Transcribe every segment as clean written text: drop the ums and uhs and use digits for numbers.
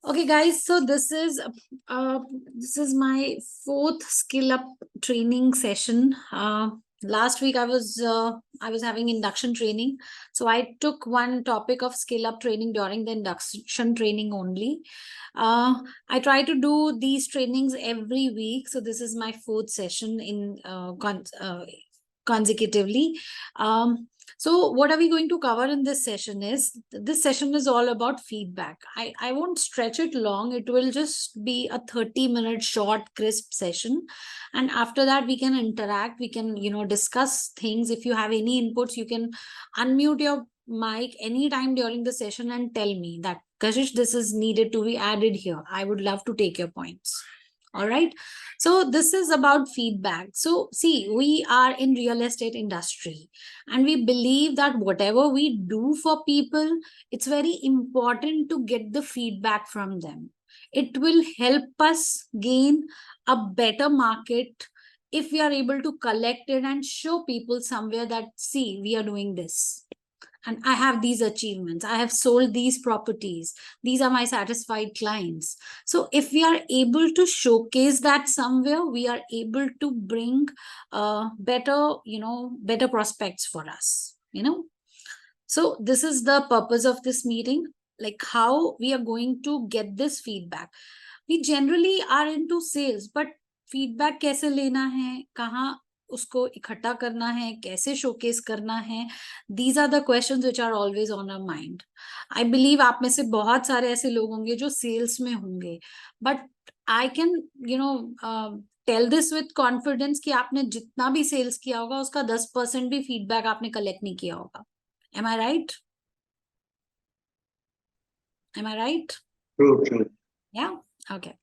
Okay, guys. So uh, this is my fourth skill up training session. Last week I was having induction training, so I took one topic of skill up training during the induction training only. I try to do these trainings every week, so this is my fourth session in consecutively. Um, so what are we going to cover in this session is all about feedback. I won't stretch it long. It will just be a 30-minute short, crisp session. And after that, we can interact. We can, discuss things. If you have any inputs, you can unmute your mic anytime during the session and tell me that, Kashish, this is needed to be added here. I would love to take your points. All right. So this is about feedback. So see, we are in real estate industry and we believe that whatever we do for people, it's very important to get the feedback from them. It will help us gain a better market if we are able to collect it and show people somewhere that, see, we are doing this and I have these achievements, I have sold these properties, these are my satisfied clients. So if we are able to showcase that somewhere, we are able to bring better prospects for us. So this is the purpose of this meeting, like how we are going to get this feedback. We generally are into sales, but feedback कैसे लेना है, कहाँ उसको इकट्ठा करना है, कैसे showcase करना है, these are the questions which are always on our mind. I believe आप में से बहुत सारे ऐसे लोग होंगे जो सेल्स में होंगे, but I can tell this with confidence कि आपने जितना भी सेल्स किया होगा उसका 10% भी फीडबैक आपने कलेक्ट नहीं किया होगा. Am I right? Am I right? True, true. Yeah. Okay.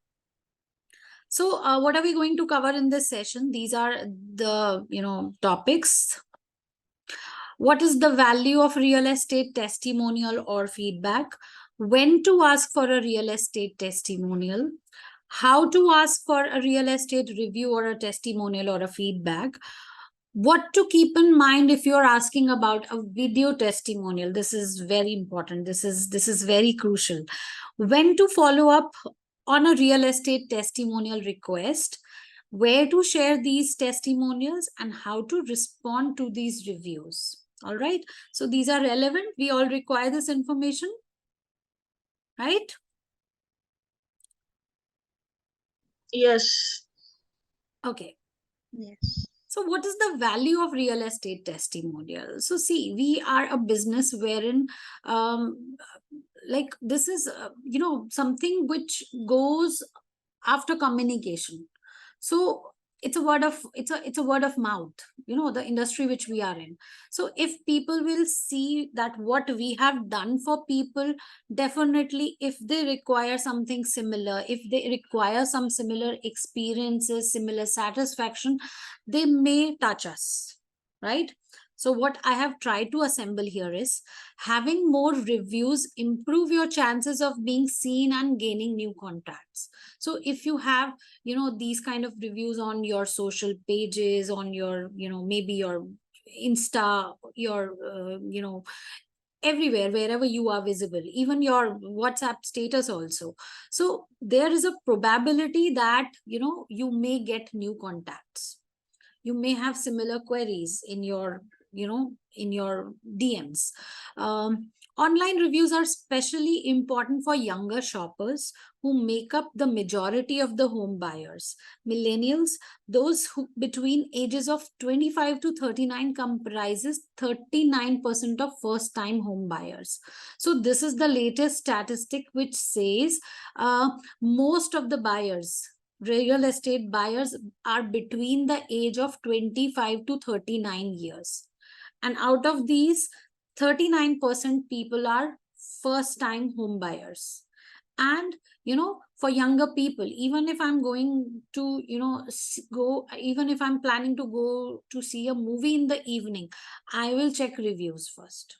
So what are we going to cover in this session? These are the topics. What is the value of real estate testimonial or feedback? When to ask for a real estate testimonial? How to ask for a real estate review or a testimonial or a feedback? What to keep in mind if you're asking about a video testimonial? This is very important. This is very crucial. When to follow up on a real estate testimonial request, where to share these testimonials, and how to respond to these reviews. All right. So these are relevant. We all require this information, right? Yes. Okay. Yes. So what is the value of real estate testimonial? So see, we are a business wherein like this is something which goes after communication. So it's a word of mouth, the industry which we are in. So if people will see that what we have done for people, definitely if they require something similar, if they require some similar experiences, similar satisfaction, they may touch us, right? So what I have tried to assemble here is having more reviews improve your chances of being seen and gaining new contacts. So if you have these kind of reviews on your social pages, on your maybe your Insta, your everywhere, wherever you are visible, even your WhatsApp status also. So there is a probability that you may get new contacts. You may have similar queries in your in your DMs. Online reviews are especially important for younger shoppers who make up the majority of the home buyers. Millennials, those who between ages of 25 to 39, comprises 39% of first time home buyers. So this is the latest statistic which says most of the buyers, real estate buyers, are between the age of 25 to 39 years. And out of these, 39% people are first time home buyers. And for younger people, even if I'm going to go, even if I'm planning to go to see a movie in the evening, I will check reviews first.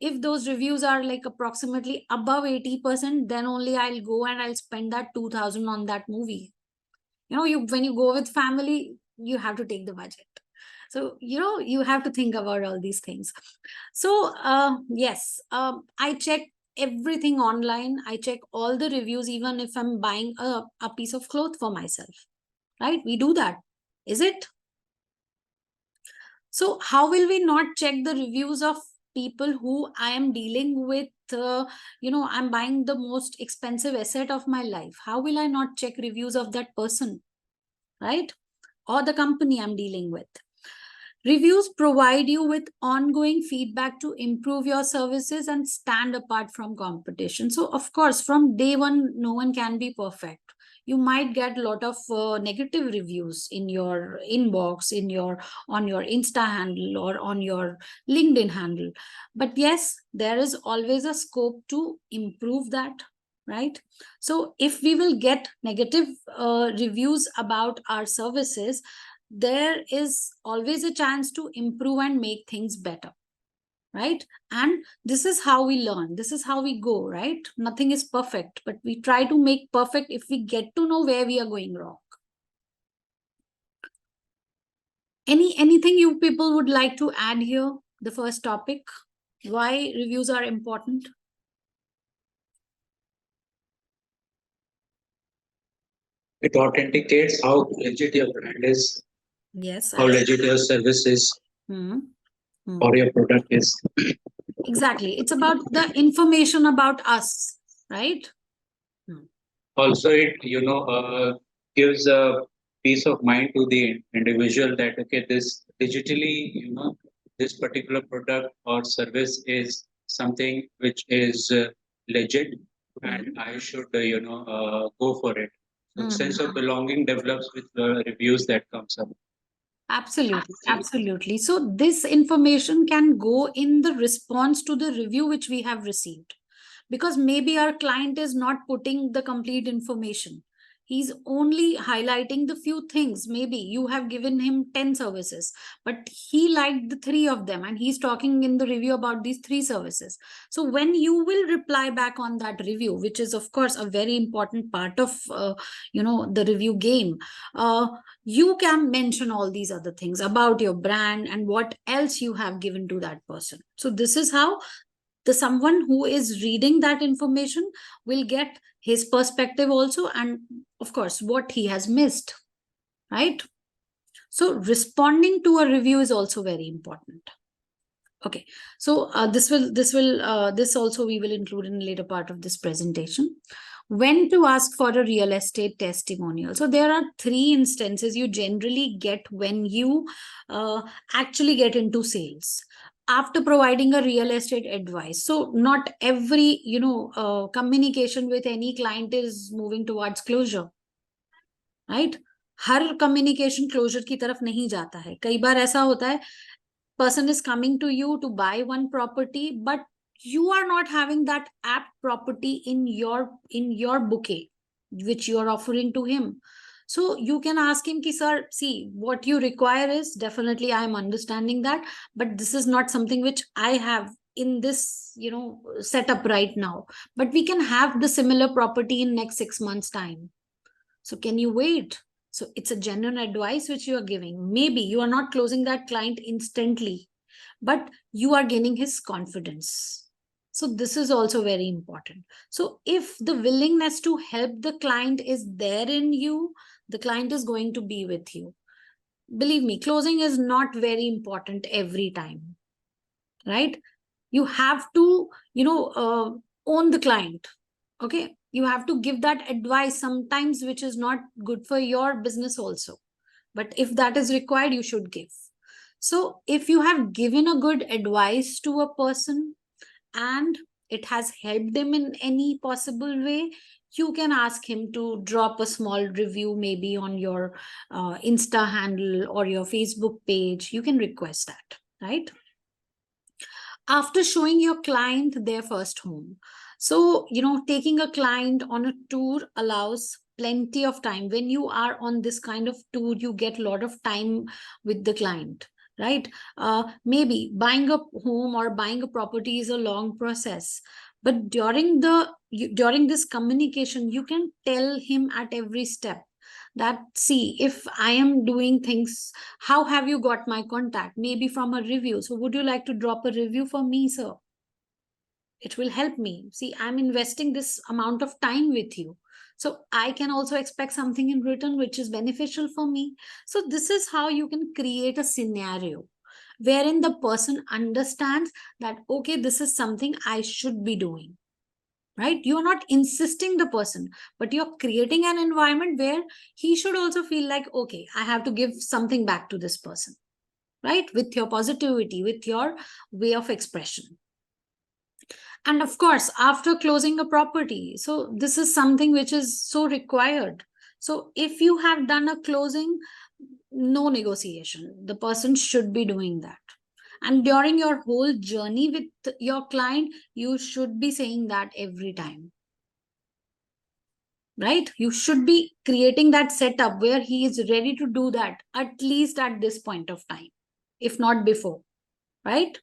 If those reviews are like approximately above 80%, then only I'll go and I'll spend that 2000 on that movie. When you go with family, you have to take the budget. So you have to think about all these things. So yes, I check everything online. I check all the reviews, even if I'm buying a piece of cloth for myself, right? We do that, is it? So how will we not check the reviews of people who I am dealing with? I'm buying the most expensive asset of my life. How will I not check reviews of that person, right? Or the company I'm dealing with. Reviews provide you with ongoing feedback to improve your services and stand apart from competition. So, of course, from day one, no one can be perfect. You might get a lot of negative reviews in your inbox, in your on your Insta handle or on your LinkedIn handle. But yes, there is always a scope to improve that, right? So, if we will get negative reviews about our services, there is always a chance to improve and make things better, right? And this is how we learn, this is how we go, right? Nothing is perfect, but we try to make perfect if we get to know where we are going wrong. Anything you people would like to add here? The first topic, why reviews are important. It authenticates how legit your brand is, Yes, how legit your service is, hmm. or your product is. Exactly, it's about the information about us, right? Also, it gives a peace of mind to the individual that okay, this digitally, this particular product or service is something which is legit, and I should go for it. So sense of belonging develops with the reviews that comes up. Absolutely, absolutely. So this information can go in the response to the review which we have received, because maybe our client is not putting the complete information. He's only highlighting the few things. Maybe you have given him 10 services, but he liked the 3 of them and he's talking in the review about these 3 services. So when you will reply back on that review, which is of course a very important part of the review game, you can mention all these other things about your brand and what else you have given to that person. So this is how the someone who is reading that information will get his perspective also, and of course what he has missed, right? So responding to a review is also very important. Okay, so this also we will include in later part of this presentation. When to ask for a real estate testimonial. So there are 3 instances you generally get when you actually get into sales after providing a real estate advice. So not every communication with any client is moving towards closure, right? Her communication closure की तरफ नहीं जाता है. कई बार ऐसा होता है, person is coming to you to buy one property, but you are not having that apt property in your bouquet which you are offering to him. So you can ask him ki, sir, see, what you require is definitely I am understanding that, but this is not something which I have in this setup right now, but we can have the similar property in next 6 months time. So can you wait? So it's a genuine advice which you are giving. Maybe you are not closing that client instantly, but you are gaining his confidence. So this is also very important. So if the willingness to help the client is there in you, the client is going to be with you. Believe me, closing is not very important every time, right? You have to, own the client. Okay, you have to give that advice sometimes which is not good for your business also, but if that is required, you should give. So if you have given a good advice to a person and it has helped them in any possible way, you can ask him to drop a small review maybe on your Insta handle or your Facebook page. You can request that, right? After showing your client their first home. So, taking a client on a tour allows plenty of time. When you are on this kind of tour, you get a lot of time with the client, right? Maybe buying a home or buying a property is a long process, but during this communication, you can tell him at every step that, see, if I am doing things, how have you got my contact? Maybe from a review. So would you like to drop a review for me, sir? It will help me. See, I'm investing this amount of time with you. So I can also expect something in return which is beneficial for me. So this is how you can create a scenario wherein the person understands that, okay, this is something I should be doing. Right? You're not insisting the person, but you're creating an environment where he should also feel like, okay, I have to give something back to this person, right? With your positivity, with your way of expression. And of course, after closing a property, so this is something which is so required. So if you have done a closing, no negotiation, the person should be doing that. And during your whole journey with your client, you should be saying that every time, right? You should be creating that setup where he is ready to do that at least at this point of time, if not before, right?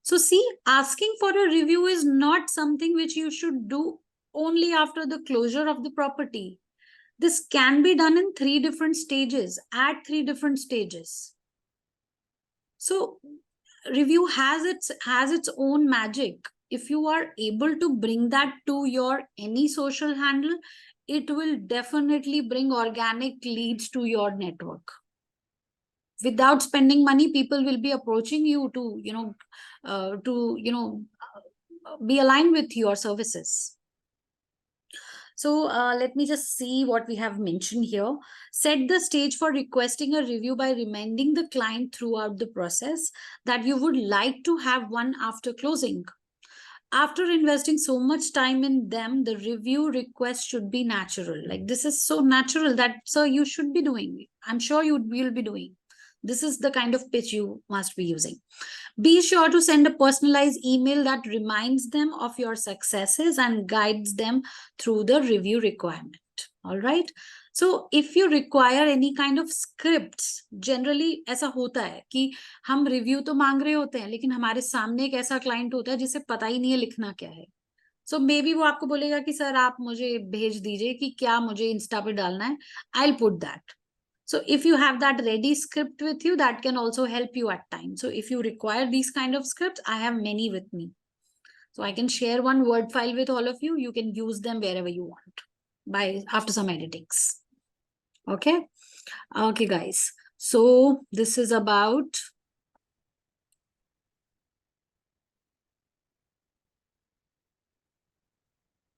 So see, asking for a review is not something which you should do only after the closure of the property. This can be done in 3 different stages, at 3 different stages. So review has its own magic. If you are able to bring that to your any social handle, it will definitely bring organic leads to your network. Without spending money, people will be approaching you to be aligned with your services. So let me just see what we have mentioned here. Set the stage for requesting a review by reminding the client throughout the process that you would like to have one after closing. After investing so much time in them, the review request should be natural. Like, this is so natural that, sir, you should be doing. I'm sure you will be doing. This is the kind of pitch you must be using. Be sure to send a personalized email that reminds them of your successes and guides them through the review requirement. All right. So if you require any kind of scripts, generally ऐसा होता है कि हम review तो मांग रहे होते हैं, लेकिन हमारे सामने एक ऐसा क्लाइंट होता है जिसे पता ही नहीं है लिखना क्या है. सो मे बी वो आपको बोलेगा कि सर आप मुझे भेज दीजिए कि क्या मुझे इंस्टा पे डालना है. I will put that. So if you have that ready script with you, that can also help you at times. So if you require these kind of scripts, I have many with me. So I can share one Word file with all of you. You can use them wherever you want by after some editings. Okay. Okay, guys. So this is about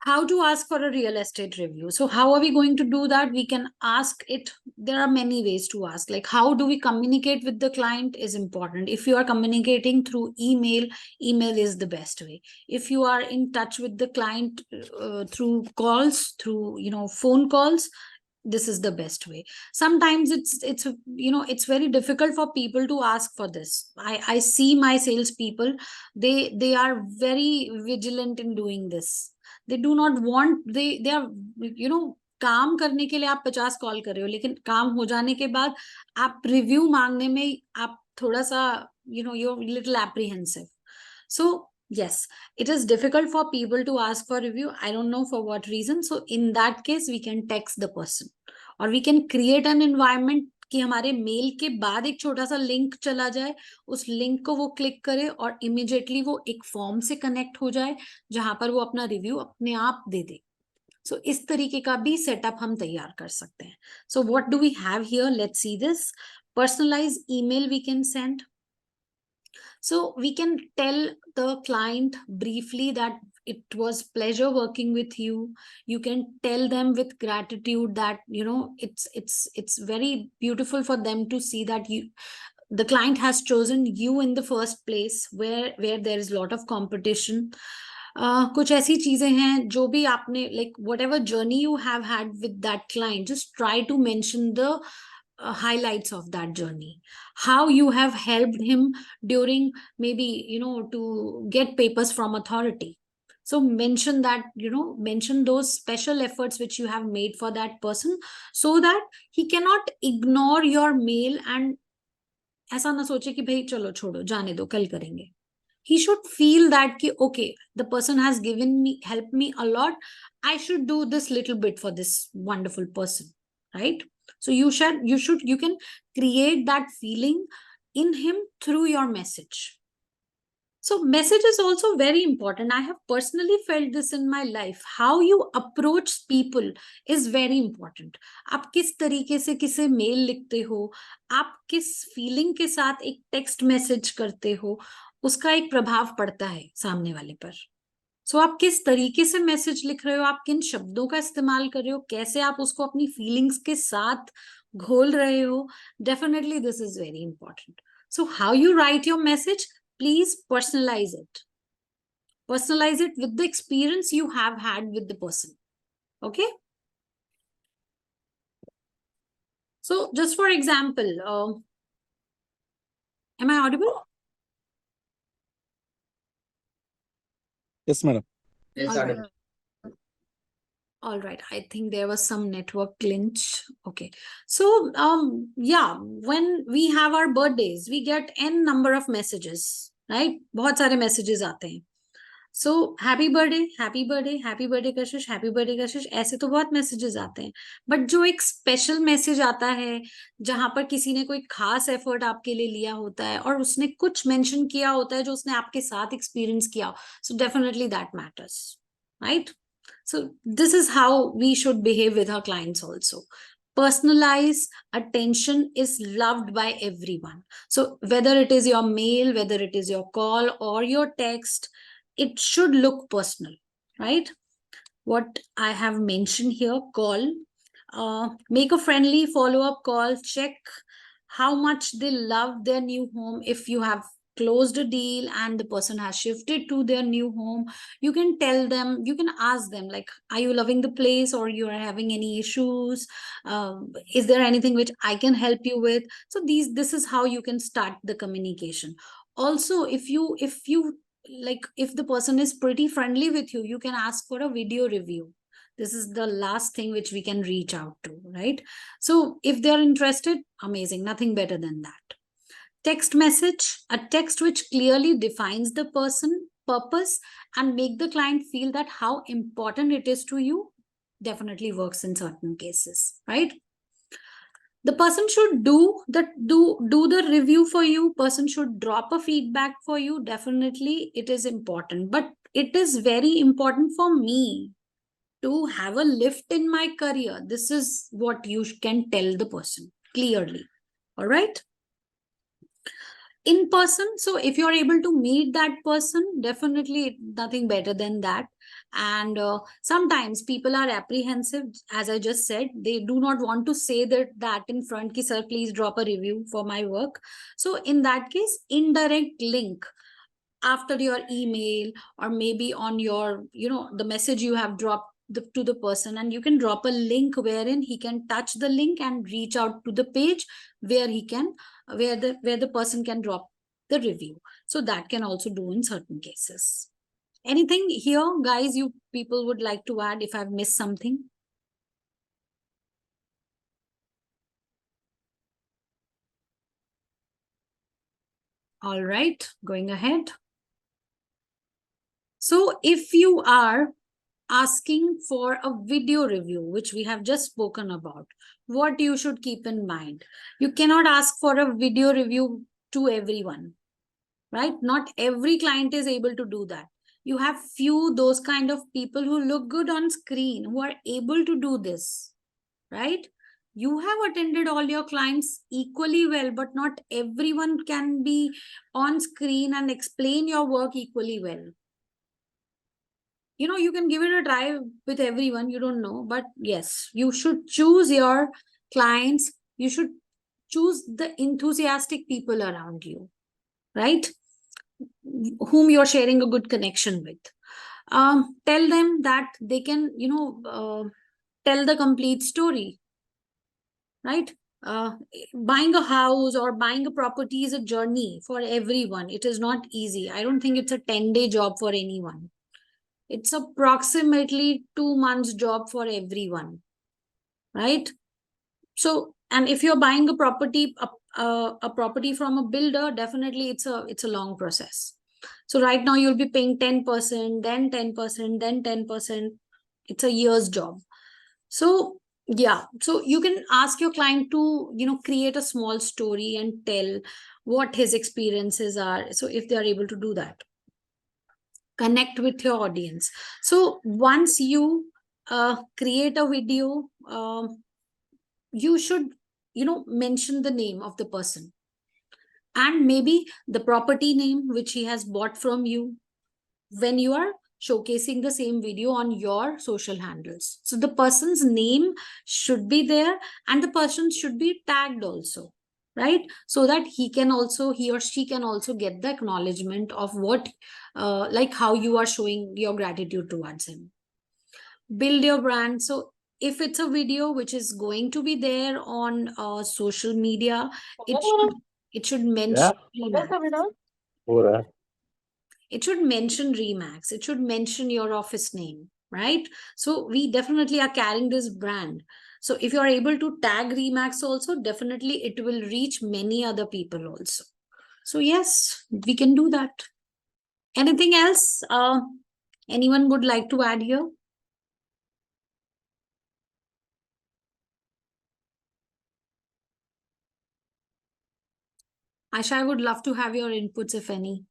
how to ask for a real estate review. So how are we going to do that? We can ask it. There are many ways to ask. Like, how do we communicate with the client is important. If you are communicating through email, email is the best way. If you are in touch with the client through calls, through phone calls, this is the best way. Sometimes it's very difficult for people to ask for this. I see my sales people, they are very vigilant in doing this. They do not want, they are काम करने के लिए आप 50 call कर रहे हो, लेकिन काम हो जाने के बाद आप रिव्यू मांगने में आप थोड़ा सा you're little apprehensive. So yes, it is difficult for people to ask for review. I don't know for what reason. So in that case, we can text the person or we can create an environment कि हमारे mail के बाद एक छोटा सा link चला जाए, उस लिंक को वो क्लिक करे और इमीडिएटली वो एक फॉर्म से कनेक्ट हो जाए जहां पर वो अपना रिव्यू अपने आप दे दे. सो इस तरीके का भी सेटअप हम तैयार कर सकते हैं. So what do we have here? Let's see this. Personalize email we can send. So we can tell the client briefly that it was pleasure working with you. You can tell them with gratitude that it's very beautiful for them to see that the client has chosen you in the first place where there is a lot of competition. कुछ ऐसी चीजें हैं जो भी आपने like whatever journey you have had with that client, just try to mention the highlights of that journey, how you have helped him during maybe to get papers from authority. So mention that, mention those special efforts which you have made for that person, so that he cannot ignore your mail and ऐसा ना सोचे कि भाई चलो छोड़ो जाने दो कल करेंगे. He should feel that ki, okay, the person has given me, helped me a lot, I should do this little bit for this wonderful person, right? So you can create that feeling in him through your message. So message is also very important. I have personally felt this in my life. How you approach people is very important. आप किस तरीके से किसे mail लिखते हो, आप किस feeling के साथ एक टेक्स्ट मैसेज करते हो, उसका एक प्रभाव पड़ता है सामने वाले पर. सो आप किस तरीके से मैसेज लिख रहे हो, आप किन शब्दों का इस्तेमाल कर रहे हो, कैसे आप उसको अपनी फीलिंग्स के साथ घोल रहे हो, definitely this is very important. So how you right your message, please personalize it. Personalize it with the experience you have had with the person. Okay. So just for example, am I audible? Yes, madam. Yes, All right. Adam. All right. I think there was some network glitch. Okay. So, yeah, when we have our birthdays, we get n number of messages, right? बहुत सारे messages आते हैं. So, happy birthday, happy birthday, happy birthday Kashish, happy birthday Kashish. ऐसे तो बहुत messages आते हैं. But जो एक special message आता है, जहां पर किसी ने कोई खास effort आपके लिए लिया होता है और उसने कुछ mention किया होता है जो उसने आपके साथ experience किया. So, definitely that matters, right? So this is how we should behave with our clients also. Personalized attention is loved by everyone. So whether it is your mail, whether it is your call or your text, it should look personal, right? What I have mentioned here, call, make a friendly follow-up call, check how much they love their new home. If you have closed a deal and the person has shifted to their new home, you can tell them, you can ask them like, are you loving the place or you are having any issues? Is there anything which I can help you with? So this is how you can start the communication. Also, if you like, if the person is pretty friendly with you, you can ask for a video review. This is the last thing which we can reach out to, right? So if they're interested, amazing, nothing better than that. Text message, a text which clearly defines the person, purpose, and make the client feel that how important it is to you, definitely works in certain cases, right? The person should do the review for you, person should drop a feedback for you, definitely it is important. But it is very important for me to have a lift in my career. This is what you can tell the person clearly. All right. In person, so if you're able to meet that person, definitely nothing better than that. And sometimes people are apprehensive, as I just said, they do not want to say that in front ki sir please drop a review for my work. So in that case, indirect link after your email, or maybe on your, the message you have dropped to the person, and you can drop a link wherein he can touch the link and reach out to the page where he can, where the person can drop the review. So that can also do in certain cases. Anything here, guys, you people would like to add if I've missed something? All right, going ahead. So if you are asking for a video review, which we have just spoken about, what you should keep in mind. You cannot ask for a video review to everyone, right? Not every client is able to do that. You have few those kind of people who look good on screen, who are able to do this, right? You have attended all your clients equally well, but not everyone can be on screen and explain your work equally well. You can give it a try with everyone, you don't know, but yes, you should choose your clients, you should choose the enthusiastic people around you, right? Whom you're sharing a good connection with. Tell them that they can, tell the complete story, right? Buying a house or buying a property is a journey for everyone. It is not easy. I don't think it's a 10-day job for anyone. It's approximately 2 months job for everyone, right? So, and if you're buying a property, a property from a builder, definitely it's a long process. So right now you'll be paying 10%, then 10%, then 10%. It's a year's job. So yeah, so you can ask your client to, create a small story and tell what his experiences are. So if they are able to do that, connect with your audience. So once you create a video, you should, mention the name of the person, and maybe the property name which he has bought from you, when you are showcasing the same video on your social handles. So the person's name should be there, and the person should be tagged also, right? So that he or she can also get the acknowledgement of what, like how you are showing your gratitude towards him. Build your brand. So if it's a video which is going to be there on social media, it should it should mention पूरा it should mention Remax, it should mention your office name, right? So we definitely are carrying this brand. So if you're able to tag Remax also, definitely it will reach many other people also. So yes, we can do that. Anything else anyone would like to add here? Aisha, I would love to have your inputs, if any.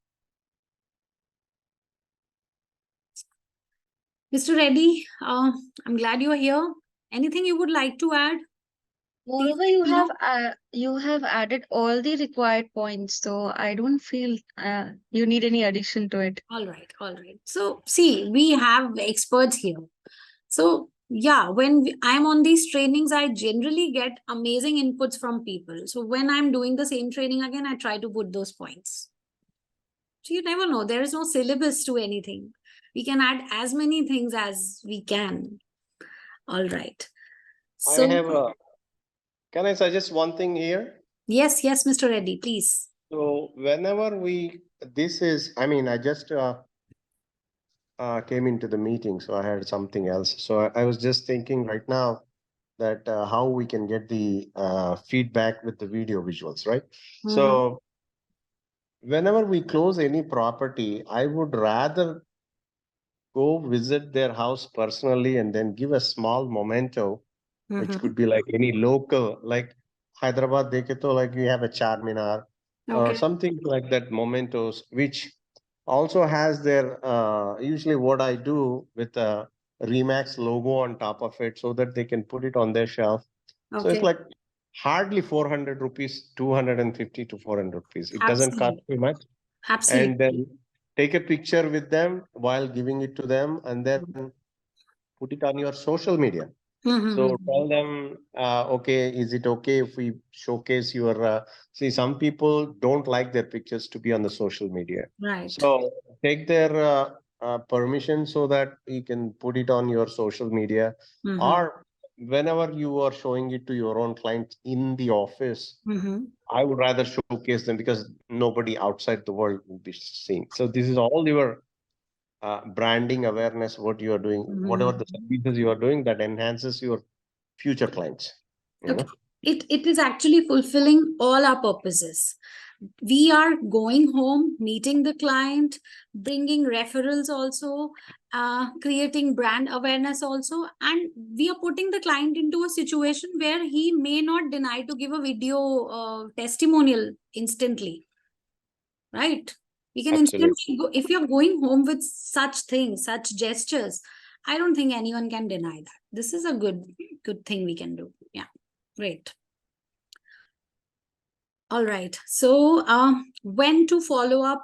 Mr. Reddy, I'm glad you're here. Anything you would like to add? Moreover, you have added all the required points, so I don't feel you need any addition to it. All right, all right. So see, we have experts here. So yeah, when I'm on these trainings, I generally get amazing inputs from people. So when I'm doing the same training again, I try to put those points. So you never know. There is no syllabus to anything. We can add as many things as we can. All right. So can I suggest one thing here? yes, Mr. Reddy, please. So whenever I mean, I just came into the meeting, so I had something else. So I was just thinking right now that how we can get the feedback with the video visuals, right? So whenever we close any property, I would rather go visit their house personally and then give a small memento, which could be like any local, like Hyderabad, Deketo, like we have a Charminar or Okay. something like that, mementos, which also has their, usually what I do with a Remax logo on top of it so that they can put it on their shelf. So it's Okay. like hardly 400 rupees, 250 to 400 rupees. It doesn't cost Absolutely. me much. Absolutely. And then take a picture with them while giving it to them and then put it on your social media. So tell them, okay, is it okay if we showcase your, see, some people don't like their pictures to be on the social media. Right. So take their permission so that you can put it on your social media, or whenever you are showing it to your own clients in the office, I would rather showcase them because nobody outside the world will be seeing. So this is all your branding awareness, what you are doing, whatever the services you are doing that enhances your future clients. You Okay. know? It is actually fulfilling all our purposes. We are going home, meeting the client, bringing referrals also, creating brand awareness also, and we are putting the client into a situation where he may not deny to give a video testimonial instantly, right? We can Absolutely. instantly go, if you're going home with such things, such gestures, I don't think anyone can deny that. This is a good thing we can do. Yeah, great. All right. So, when to follow up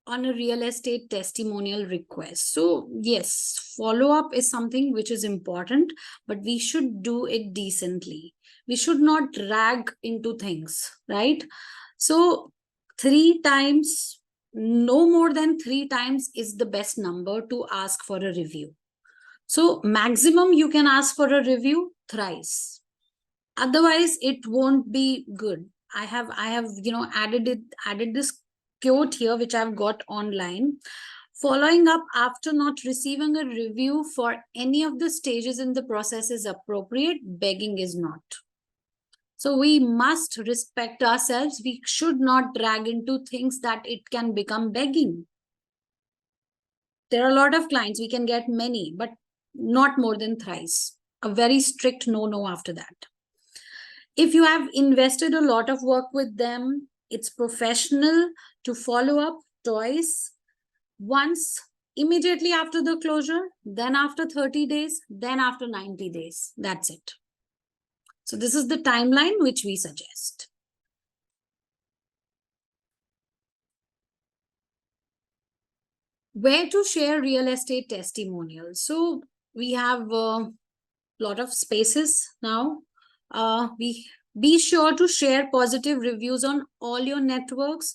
on a real estate testimonial request? So, yes, follow up is something which is important, but we should do it decently. We should not drag into things, right? So, 3 times, no more than 3 times is the best number to ask for a review. So, maximum you can ask for a review thrice. Otherwise, it won't be good. I have added this quote here which I've got online. Following up after not receiving a review for any of the stages in the process is appropriate, begging is not. So we must respect ourselves. We should not drag into things that it can become begging. There are a lot of clients, we can get many, but not more than thrice. A very strict no after that. If you have invested a lot of work with them, it's professional to follow up twice. Once immediately after the closure, then after 30 days, then after 90 days. That's it. So this is the timeline which we suggest. Where to share real estate testimonials? So we have a lot of spaces now. We be sure to share positive reviews on all your networks.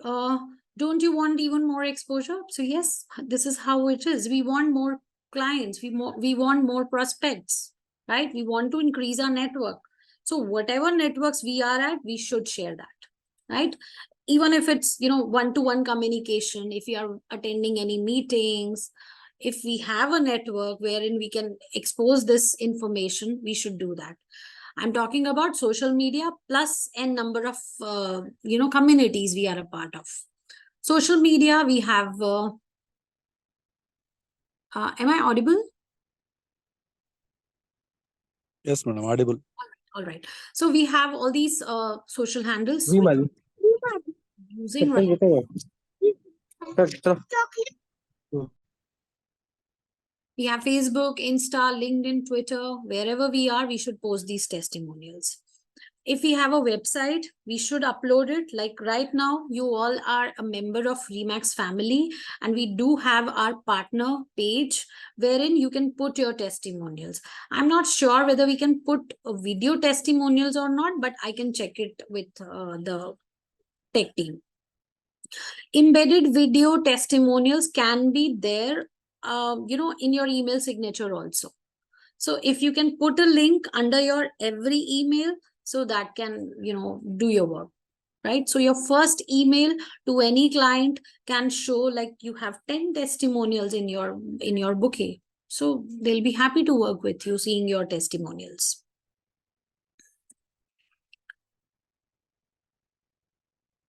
Don't you want even more exposure? So yes, this is how it is. We want more clients. We want more prospects, right? We want to increase our network. So whatever networks we are at, we should share that, right? Even if it's, one-to-one communication, if you are attending any meetings, if we have a network wherein we can expose this information, we should do that. I'm talking about social media plus n number of communities we are a part of. Social media, we have am I audible? Yes, madam, audible. All right. So we have all these social handles ji Mali using right. We have Facebook, Insta, LinkedIn, Twitter. Wherever we are, we should post these testimonials. If we have a website, we should upload it. Like right now, you all are a member of Remax family, and we do have our partner page wherein you can put your testimonials. I'm not sure whether we can put video testimonials or not, but I can check it with the tech team. Embedded video testimonials can be there, in your email signature also. So if you can put a link under your every email, so that can, do your work, right? So your first email to any client can show like you have 10 testimonials in your bouquet. So they'll be happy to work with you seeing your testimonials.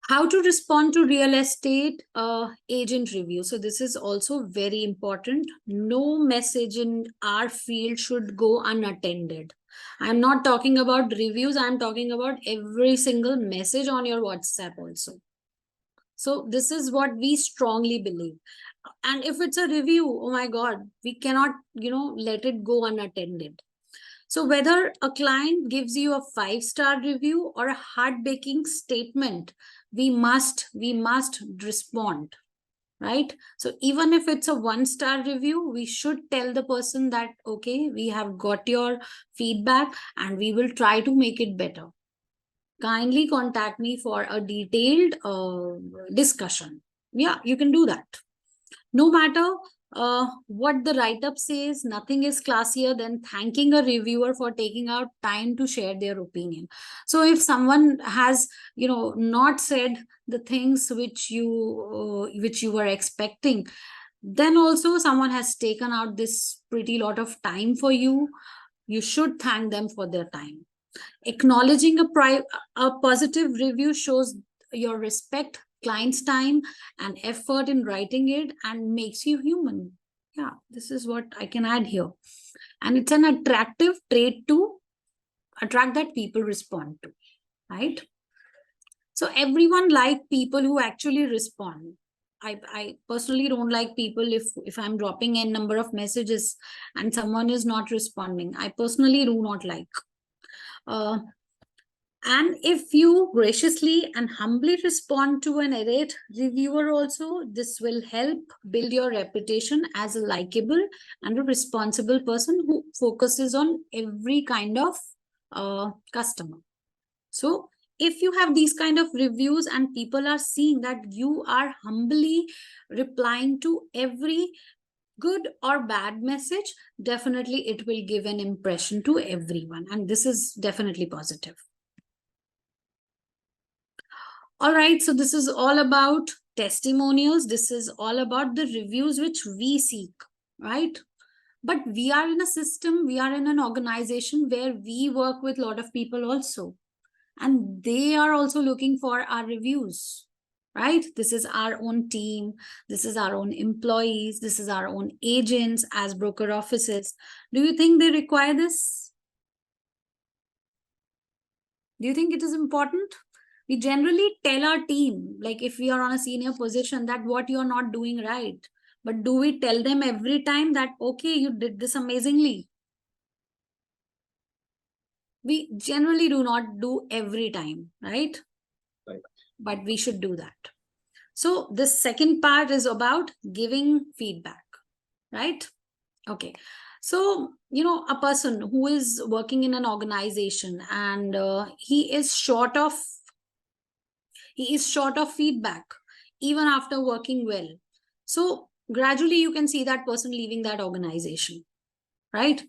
How to respond to real estate agent review. So this is also very important. No message in our field should go unattended. I'm not talking about reviews. I'm talking about every single message on your WhatsApp also. So this is what we strongly believe. And if it's a review, oh my God, we cannot, let it go unattended. So whether a client gives you a 5-star review or a heartbreaking statement, we must respond, right? So even if it's a 1-star review, we should tell the person that, okay, we have got your feedback and we will try to make it better. Kindly contact me for a detailed discussion. Yeah, you can do that. No matter what the write-up says, nothing is classier than thanking a reviewer for taking out time to share their opinion. So if someone has, not said the things which you were expecting, then also someone has taken out this pretty lot of time for you. You should thank them for their time. Acknowledging a positive review shows your respect client's time and effort in writing it and makes you human. Yeah, this is what I can add here. And it's an attractive trait to attract that people respond to, right? So everyone like people who actually respond. I personally don't like people if I'm dropping a number of messages and someone is not responding. I personally do not like. And if you graciously and humbly respond to an irate reviewer also, this will help build your reputation as a likable and a responsible person who focuses on every kind of customer. So if you have these kind of reviews and people are seeing that you are humbly replying to every good or bad message, definitely it will give an impression to everyone. And this is definitely positive. All right, so this is all about testimonials. This is all about the reviews which we seek, right? But we are in a system, we are in an organization where we work with a lot of people also. And they are also looking for our reviews, right? This is our own team. This is our own employees. This is our own agents as broker offices. Do you think they require this? Do you think it is important? We generally tell our team, like if we are on a senior position, that what you're not doing right, But do we tell them every time that, okay, you did this amazingly? We generally do not do every time, right? Right. But we should do that. So the second part is about giving feedback, right? Okay. So, a person who is working in an organization and he is short of feedback even after working well. So gradually you can see that person leaving that organization, right?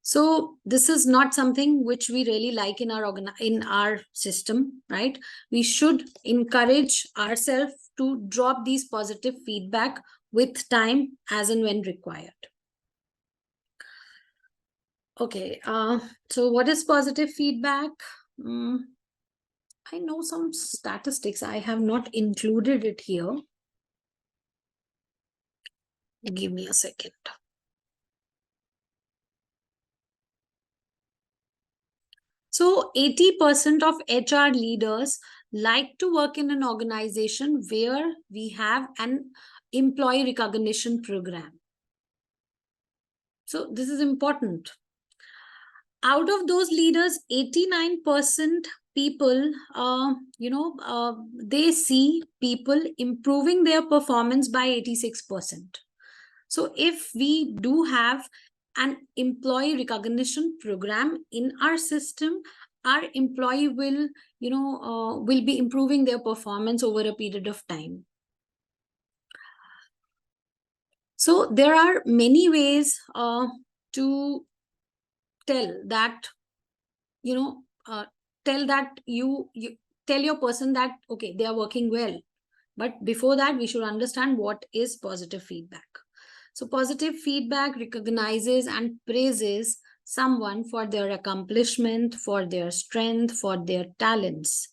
So this is not something which we really like in our system, right? We should encourage ourselves to drop these positive feedback with time as and when required. Okay, so what is positive feedback? I know some statistics. I have not included it here. Give me a second. So 80% of HR leaders like to work in an organization where we have an employee recognition program. So this is important. Out of those leaders, 89% people, they see people improving their performance by 86%. So if we do have an employee recognition program in our system, our employee will, will be improving their performance over a period of time. So there are many ways to tell that, you tell your person that, okay, they are working well. But before that, we should understand what is positive feedback. So positive feedback recognizes and praises someone for their accomplishment, for their strength, for their talents.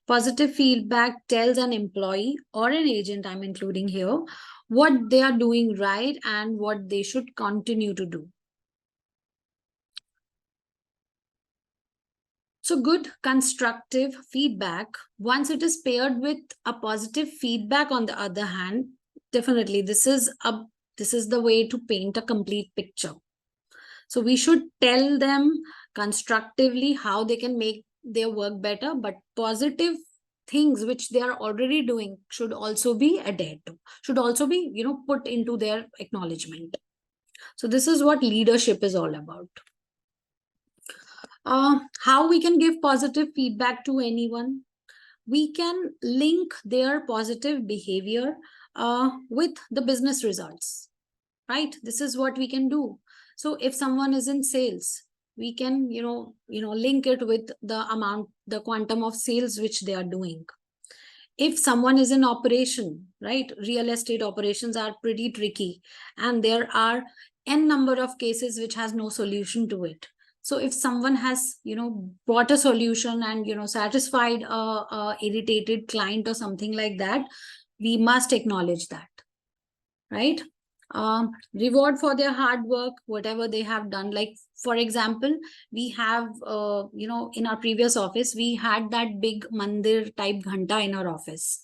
Positive feedback tells an employee or an agent, I'm including here, what they are doing right and what they should continue to do. So good constructive feedback, once it is paired with a positive feedback on the other hand, definitely this is the way to paint a complete picture. So we should tell them constructively how they can make their work better, but positive things which they are already doing should also be adhered to, should also be, put into their acknowledgement. So this is what leadership is all about. How we can give positive feedback to anyone? We can link their positive behavior with the business results, right? This is what we can do. So if someone is in sales, we can, link it with the quantum of sales which they are doing. If someone is in operation, right? Real estate operations are pretty tricky and there are n number of cases which has no solution to it. So if someone has, brought a solution and, satisfied a irritated client or something like that, we must acknowledge that, right? Reward for their hard work, whatever they have done. Like, for example, we have, in our previous office, we had that big mandir type ghanta in our office.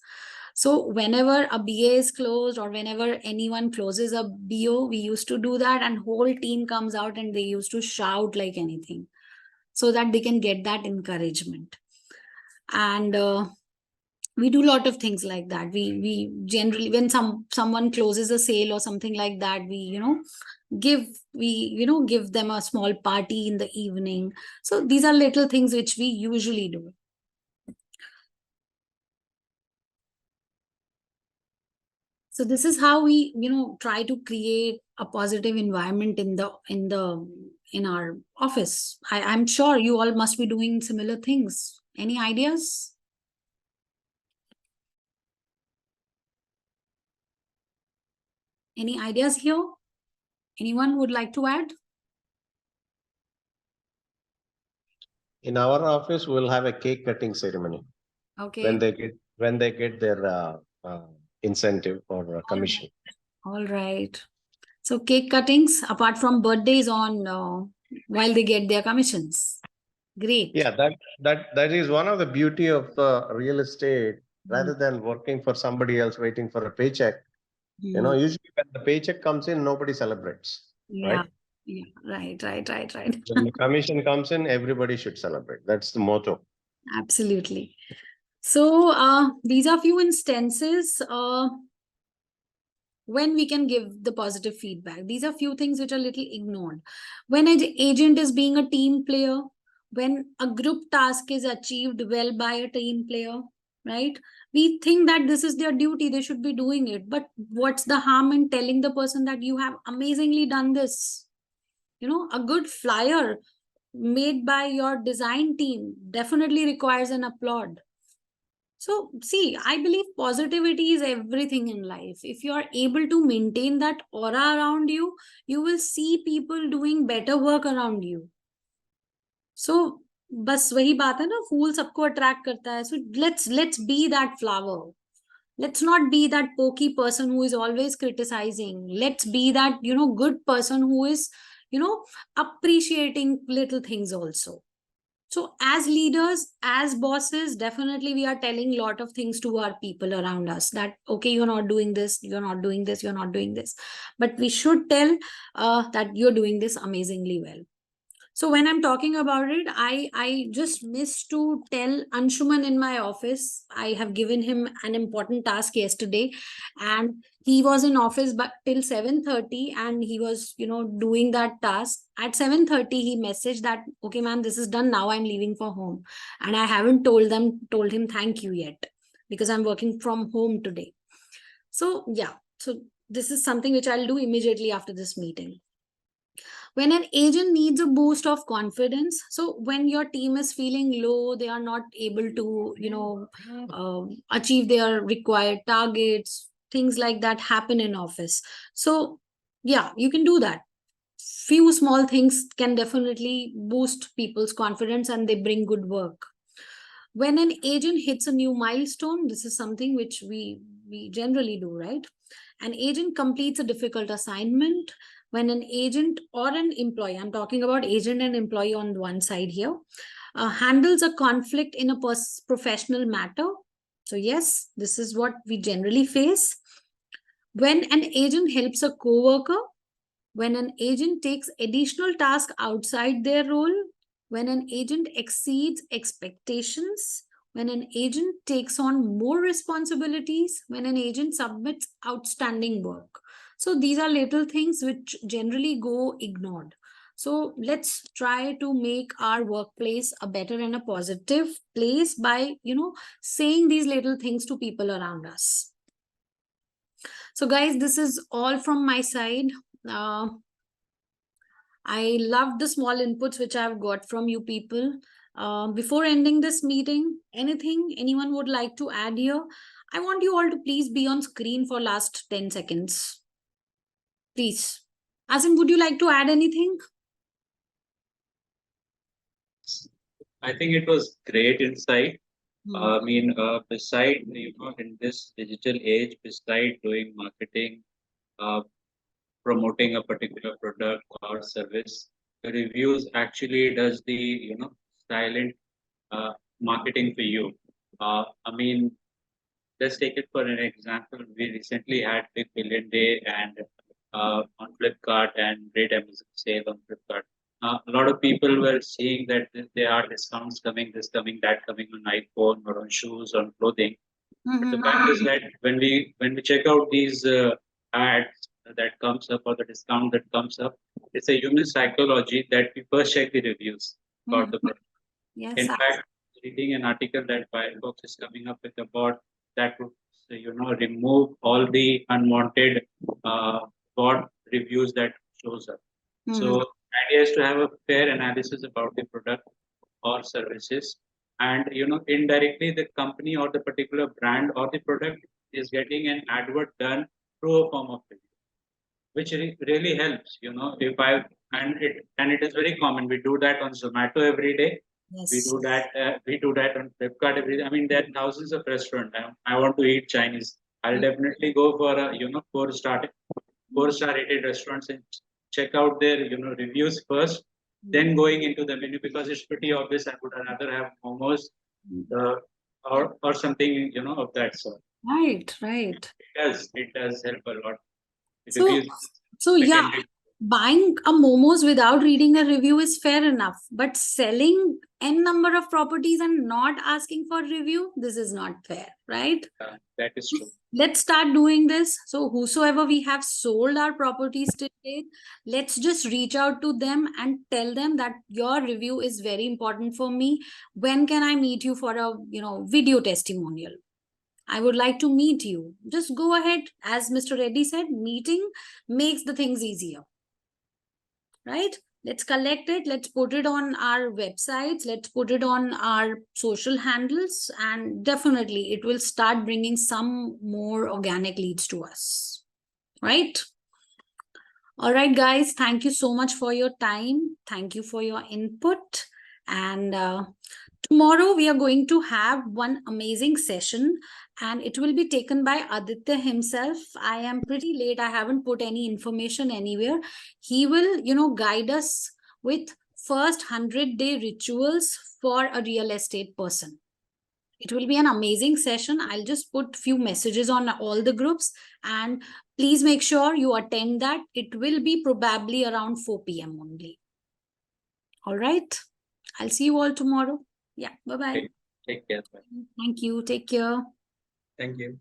So whenever a BA is closed or whenever anyone closes a BO, we used to do that and whole team comes out and they used to shout like anything so that they can get that encouragement. And we do a lot of things like that. We generally, when someone closes a sale or something like that, we give them a small party in the evening. So these are little things which we usually do. So this is how we, try to create a positive environment in our office. I'm sure you all must be doing similar things. Any ideas? Any ideas here? Anyone would like to add? In our office, we'll have a cake cutting ceremony Okay. when they get their incentive or commission. All right. So cake cuttings apart from birthdays on while they get their commissions. Great. Yeah, that is one of the beauty of real estate. Rather than working for somebody else waiting for a paycheck, You know, usually when the paycheck comes in, nobody celebrates, Yeah. right? Yeah. Right. When the commission comes in, everybody should celebrate. That's the motto. Absolutely. So these are few instances when we can give the positive feedback. These are few things which are little ignored. When an agent is being a team player, when a group task is achieved well by a team player, right? We think that this is their duty, they should be doing it. But what's the harm in telling the person that you have amazingly done this? You know, a good flyer made by your design team definitely requires an applaud. So, see, I believe positivity is everything in life. If you are able to maintain that aura around you, you will see people doing better work around you. So, बस वही बात है ना, फूल सबको attract करता है. So let's be that flower. Let's not be that pokey person who is always criticizing. Let's be that, good person who is, appreciating little things also. So as leaders, as bosses, definitely we are telling a lot of things to our people around us that, okay, you're not doing this, you're not doing this, you're not doing this. But we should tell that you're doing this amazingly well. So when I'm talking about it, I just missed to tell Anshuman in my office. I have given him an important task yesterday, and he was in office but till 7:30, and he was, doing that task. At 7:30, he messaged that, okay, man, this is done now. I'm leaving for home. And I haven't told him thank you yet, because I'm working from home today. So yeah, so this is something which I'll do immediately after this meeting. When an agent needs a boost of confidence, so when your team is feeling low, they are not able to, achieve their required targets, things like that happen in office. So yeah, you can do that. Few small things can definitely boost people's confidence, and they bring good work. When an agent hits a new milestone, this is something which we generally do, right? An agent completes a difficult assignment. When an agent or an employee, I'm talking about agent and employee on one side here, handles a conflict in a professional matter. So yes, this is what we generally face. When an agent helps a co-worker, when an agent takes additional tasks outside their role, when an agent exceeds expectations, when an agent takes on more responsibilities, when an agent submits outstanding work. So these are little things which generally go ignored. So let's try to make our workplace a better and a positive place by, saying these little things to people around us. So guys, this is all from my side. I love the small inputs which I've got from you people. Before ending this meeting, anyone would like to add here? I want you all to please be on screen for last 10 seconds. Please. Asim, would you like to add anything? I think it was great insight. I mean, beside, in this digital age, beside doing marketing, promoting a particular product or service, the reviews actually does the, silent marketing for you. I mean, let's take it for an example. We recently had Big Billion Day and on Flipkart and great Amazon sale on Flipkart. A lot of people were seeing that there are discounts coming, this coming, that coming on iPhone or on shoes, on clothing. But the fact is that when we check out these ads that comes up or the discount that comes up, it's a human psychology that we first check the reviews about the product. Yes. In fact, reading an article that Firefox is coming up with a bot that would, remove all the unwanted bot reviews that shows up. So, idea is to have a fair analysis about the product or services, and indirectly the company or the particular brand or the product is getting an advert done through a form of review, which really helps. If I and it is very common. We do that on Zomato every day. Yes. We do that on Flipkart every day. I mean, there are thousands of restaurants. I want to eat Chinese. I'll definitely go for a 4-star rated restaurants and check out their reviews first, then going into the menu, because it's pretty obvious I would rather have momos or something of that sort. Right, right. It does help a lot. It So, reviews so yeah, significantly. buying a momos without reading a review is fair enough, but selling n number of properties and not asking for review, this is not fair, right? That is true. Let's start doing this. So whosoever we have sold our properties today, let's just reach out to them and tell them that your review is very important for me. When can I meet you for a video testimonial? I would like to meet you. Just go ahead. As Mr. Reddy said, meeting makes the things easier, right? Let's collect it. Let's put it on our websites. Let's put it on our social handles. And definitely it will start bringing some more organic leads to us, right? All right, guys. Thank you so much for your time. Thank you for your input. And tomorrow we are going to have one amazing session and it will be taken by Aditya himself. I am pretty late. I haven't put any information anywhere. He will, guide us with first 100-day rituals for a real estate person. It will be an amazing session. I'll just put few messages on all the groups and please make sure you attend that. It will be probably around 4 p.m. only. All right. I'll see you all tomorrow. Yeah. Bye-bye. Take care. Bye. Thank you. Take care. Thank you.